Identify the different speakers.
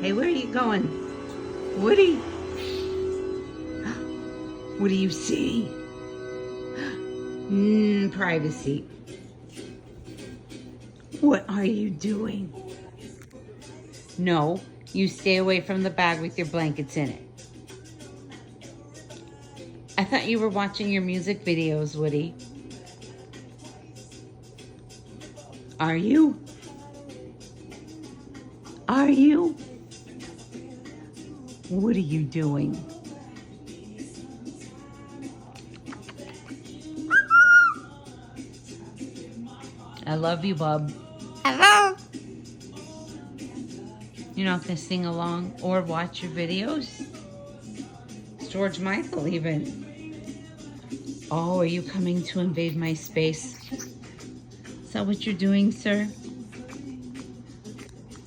Speaker 1: Hey, where are you going? Woody? What do you see? Privacy. What are you doing? No, you stay away from the bag with your blankets in it. I thought you were watching your music videos, Woody. Are you? Are you? What are you doing? I love you, bub.
Speaker 2: Hello?
Speaker 1: You're not gonna sing along or watch your videos? It's George Michael even. Oh, are you coming to invade my space? Is that what you're doing, sir?